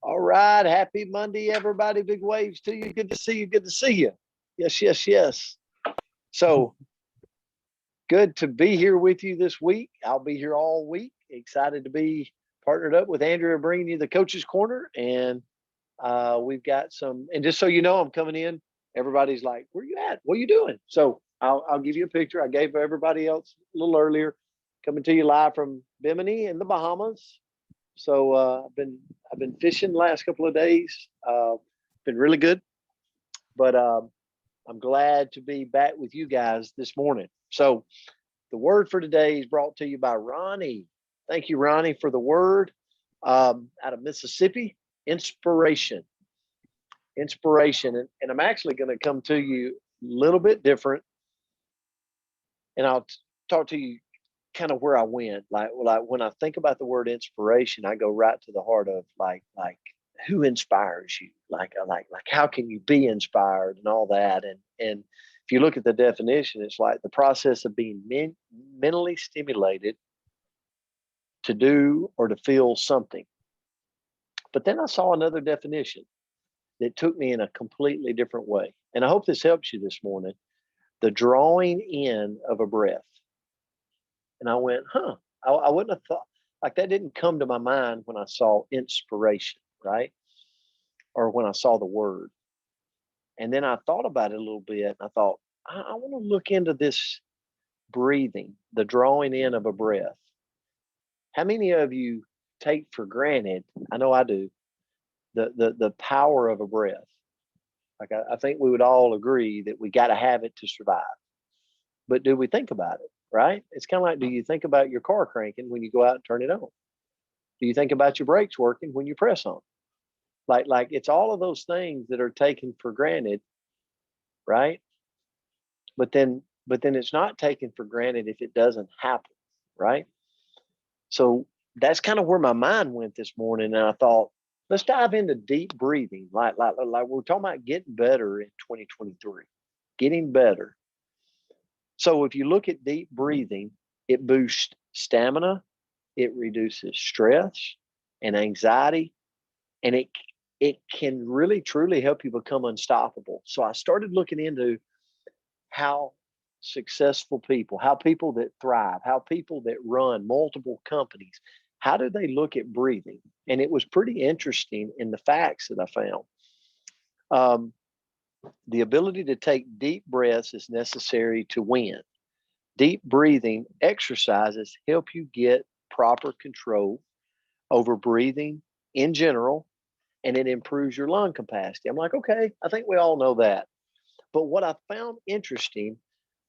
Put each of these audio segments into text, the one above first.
All right. Happy Monday, everybody. Big waves to you. Good to see you. Good to see you. Yes, yes, yes. So good to be here with you this week. I'll be here all week. Excited to be partnered up with Andrea, bringing you the Coach's Corner. And we've got some, and just so you know, I'm coming in. Everybody's like, where you at? What are you doing? So I'll give you a picture. I gave everybody else a little earlier. Coming to you live from Bimini in the Bahamas. So I've been fishing the last couple of days. Been really good, but I'm glad to be back with you guys this morning. So the word for today is brought to you by Ronnie. Thank you, Ronnie, for the word out of Mississippi. Inspiration, inspiration, and I'm actually going to come to you a little bit different, and I'll talk to you kind of where I went. Like when I think about the word inspiration, I go right to the heart of like who inspires you? Like how can you be inspired and all that? And if you look at the definition, it's like the process of being mentally stimulated to do or to feel something. But then I saw another definition that took me in a completely different way. And I hope this helps you this morning. The drawing in of a breath. And I went, I wouldn't have thought, like that didn't come to my mind when I saw inspiration, right? Or when I saw the word. And then I thought about it a little bit and I thought, I want to look into this breathing, the drawing in of a breath. How many of you take for granted, I know I do, the power of a breath? Like I think we would all agree that we got to have it to survive. But do we think about it? Right? It's kind of like, do you think about your car cranking when you go out and turn it on? Do you think about your brakes working when you press on? Like it's all of those things that are taken for granted, right? But then it's not taken for granted if it doesn't happen, right? So that's kind of where my mind went this morning, and I thought, let's dive into deep breathing, like we're talking about getting better in 2023, getting better. So if you look at deep breathing, it boosts stamina, it reduces stress and anxiety, and it can really truly help you become unstoppable. So I started looking into how successful people, how people that thrive, how people that run multiple companies, how do they look at breathing? And it was pretty interesting in the facts that I found. The ability to take deep breaths is necessary to win. Deep breathing exercises help you get proper control over breathing in general, and it improves your lung capacity. I'm like, okay, I think we all know that. But what I found interesting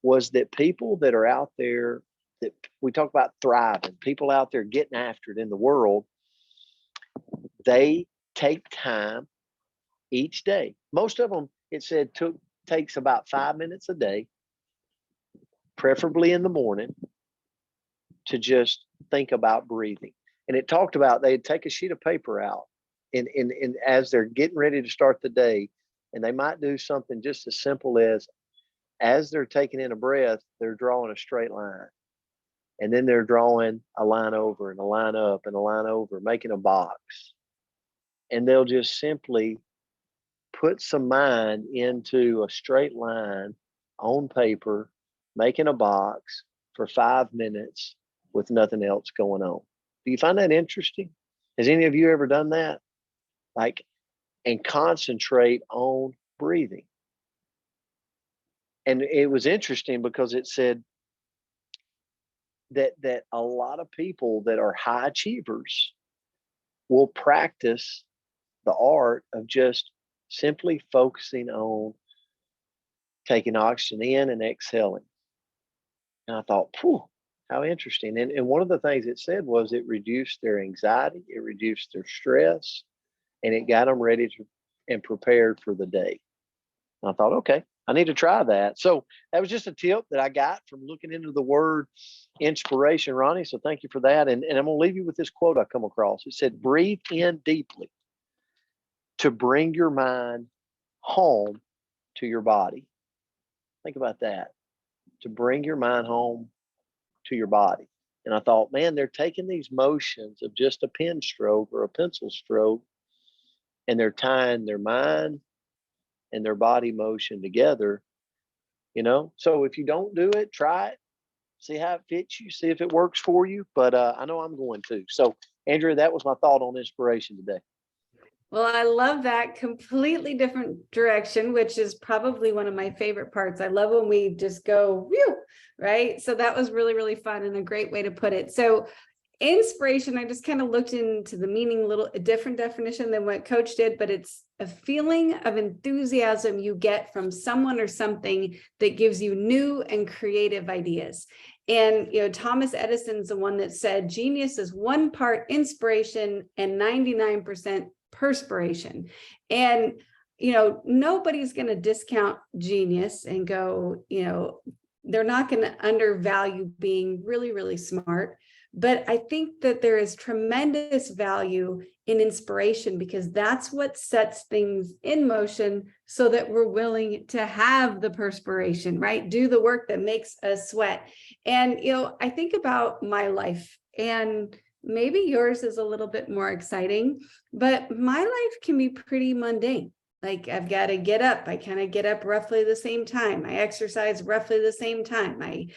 was that people that are out there, that we talk about thriving, people out there getting after it in the world, they take time each day. Most of them, it said, takes about 5 minutes a day, preferably in the morning, to just think about breathing. And it talked about they'd take a sheet of paper out and as they're getting ready to start the day, and they might do something just as simple as they're taking in a breath, they're drawing a straight line. And then they're drawing a line over and a line up and a line over, making a box. And they'll just simply put some mind into a straight line on paper, making a box for 5 minutes with nothing else going on. Do you find that interesting? Has any of you ever done that? Like, and concentrate on breathing. And it was interesting because it said that a lot of people that are high achievers will practice the art of just simply focusing on taking oxygen in and exhaling. And I thought, phew, how interesting. And one of the things it said was it reduced their anxiety, it reduced their stress, and it got them ready to and prepared for the day. And I thought, okay, I need to try that. So that was just a tip that I got from looking into the word inspiration, Ronnie. So thank you for that. And I'm going to leave you with this quote I come across. It said, breathe in deeply to bring your mind home to your body. Think about that. To bring your mind home to your body. And I thought, man, they're taking these motions of just a pen stroke or a pencil stroke and they're tying their mind and their body motion together, So if you don't do it, try it, see how it fits you, see if it works for you. But I know I'm going to. So, Andrea, that was my thought on inspiration today. Well, I love that completely different direction, which is probably one of my favorite parts. I love when we just go, whew, right? So that was really, really fun and a great way to put it. So inspiration, I just kind of looked into the meaning, a different definition than what Coach did, but it's a feeling of enthusiasm you get from someone or something that gives you new and creative ideas. And, Thomas Edison's the one that said genius is 1 part inspiration and 99% perspiration. And, nobody's going to discount genius and go, they're not going to undervalue being really, really smart. But I think that there is tremendous value in inspiration, because that's what sets things in motion so that we're willing to have the perspiration, right? Do the work that makes us sweat. And, I think about my life, and maybe yours is a little bit more exciting, but my life can be pretty mundane. Like, I've got to get up. I kind of get up roughly the same time. I exercise roughly the same time. I,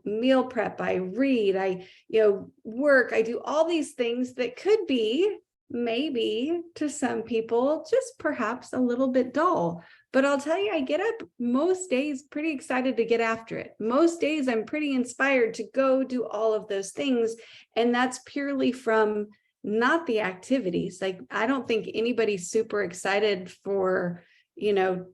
meal prep, I read, I, work. I do all these things that could be maybe to some people just perhaps a little bit dull. But I'll tell you, I get up most days pretty excited to get after it. Most days I'm pretty inspired to go do all of those things. And that's purely from not the activities. Like, I don't think anybody's super excited for, to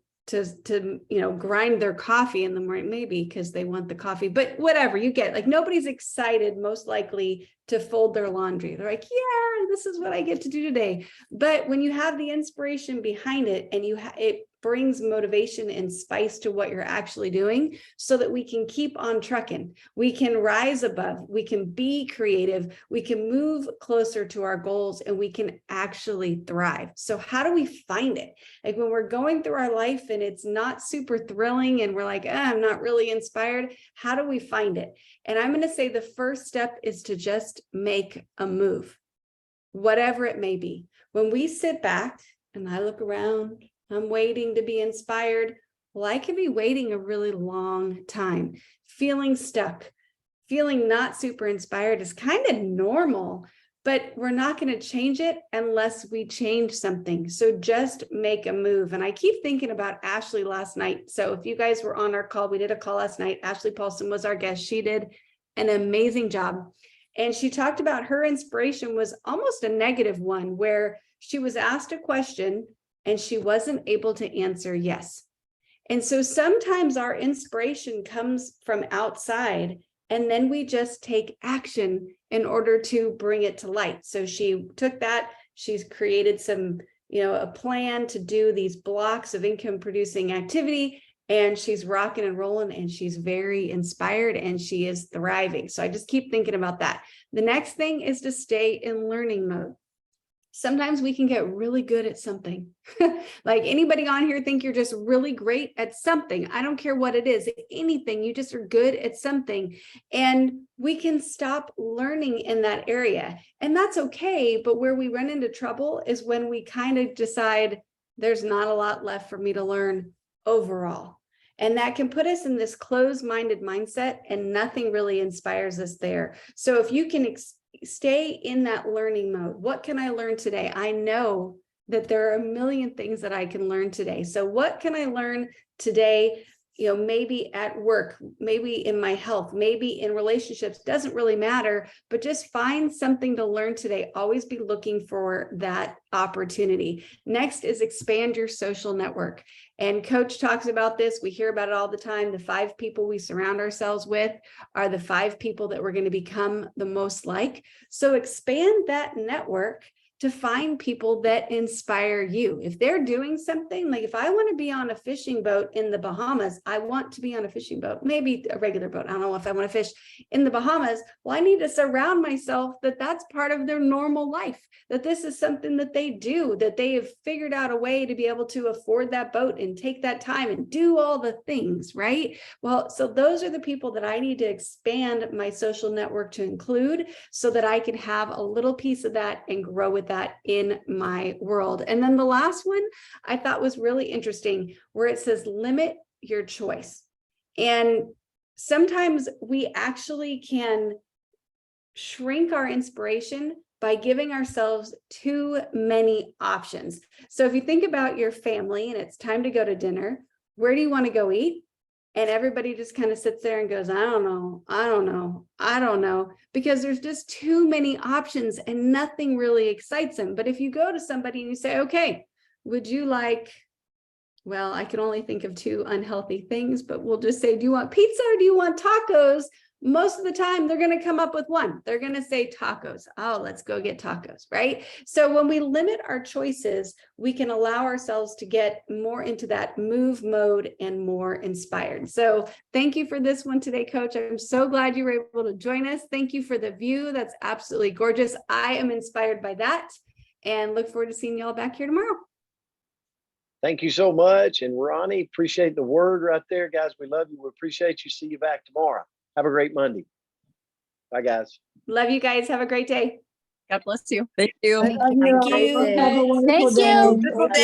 grind their coffee in the morning, maybe because they want the coffee, but whatever you get, like, nobody's excited most likely to fold their laundry. They're like, yeah, this is what I get to do today. But when you have the inspiration behind it, and it brings motivation and spice to what you're actually doing, so that we can keep on trucking, we can rise above, we can be creative, we can move closer to our goals, and we can actually thrive. So how do we find it? Like, when we're going through our life and it's not super thrilling and we're like, I'm not really inspired, how do we find it? And I'm going to say the first step is to just make a move, whatever it may be. When we sit back and I look around, I'm waiting to be inspired. Well, I could be waiting a really long time, feeling stuck, feeling not super inspired is kind of normal, but we're not going to change it unless we change something. So just make a move. And I keep thinking about Ashley last night. So if you guys were on our call, we did a call last night. Ashley Paulson was our guest. She did an amazing job. And she talked about her inspiration was almost a negative one, where she was asked a question and she wasn't able to answer yes. And so sometimes our inspiration comes from outside, and then we just take action in order to bring it to light. So she took that, she's created some, a plan to do these blocks of income producing activity, and she's rocking and rolling, and she's very inspired, and she is thriving. So I just keep thinking about that. The next thing is to stay in learning mode. Sometimes we can get really good at something. Like, anybody on here think you're just really great at something? I don't care what it is, anything, you just are good at something. And we can stop learning in that area. And that's okay. But where we run into trouble is when we kind of decide there's not a lot left for me to learn overall. And that can put us in this closed-minded mindset, and nothing really inspires us there. So if you can stay in that learning mode. What can I learn today? I know that there are a million things that I can learn today. So what can I learn today? Maybe at work, maybe in my health, maybe in relationships, doesn't really matter, but just find something to learn today. Always be looking for that opportunity. Next is expand your social network. And Coach talks about this. We hear about it all the time. The 5 people we surround ourselves with are the 5 people that we're going to become the most like. So expand that network to find people that inspire you. If they're doing something, like if I want to be on a fishing boat in the Bahamas, I want to be on a fishing boat, maybe a regular boat. I don't know if I want to fish in the Bahamas. Well, I need to surround myself that that's part of their normal life, that this is something that they do, that they have figured out a way to be able to afford that boat and take that time and do all the things, right? Well, so those are the people that I need to expand my social network to include, so that I can have a little piece of that and grow with with that in my world. And then the last one I thought was really interesting, where it says limit your choice. And sometimes we actually can shrink our inspiration by giving ourselves too many options. So if you think about your family and it's time to go to dinner, where do you want to go eat? And everybody just kind of sits there and goes, I don't know, I don't know, I don't know, because there's just too many options and nothing really excites them. But if you go to somebody and you say, okay, would you like, well, I can only think of two unhealthy things, but we'll just say, do you want pizza or do you want tacos? Most of the time, they're going to come up with one. They're going to say tacos. Oh, let's go get tacos, right? So when we limit our choices, we can allow ourselves to get more into that move mode and more inspired. So thank you for this one today, Coach. I'm so glad you were able to join us. Thank you for the view. That's absolutely gorgeous. I am inspired by that and look forward to seeing you all back here tomorrow. Thank you so much. And Ronnie, appreciate the word right there. Guys, we love you. We appreciate you. See you back tomorrow. Have a great Monday. Bye, guys. Love you guys. Have a great day. God bless you. Thank you. Thank you. Thank you. Have a wonderful Thank you. day.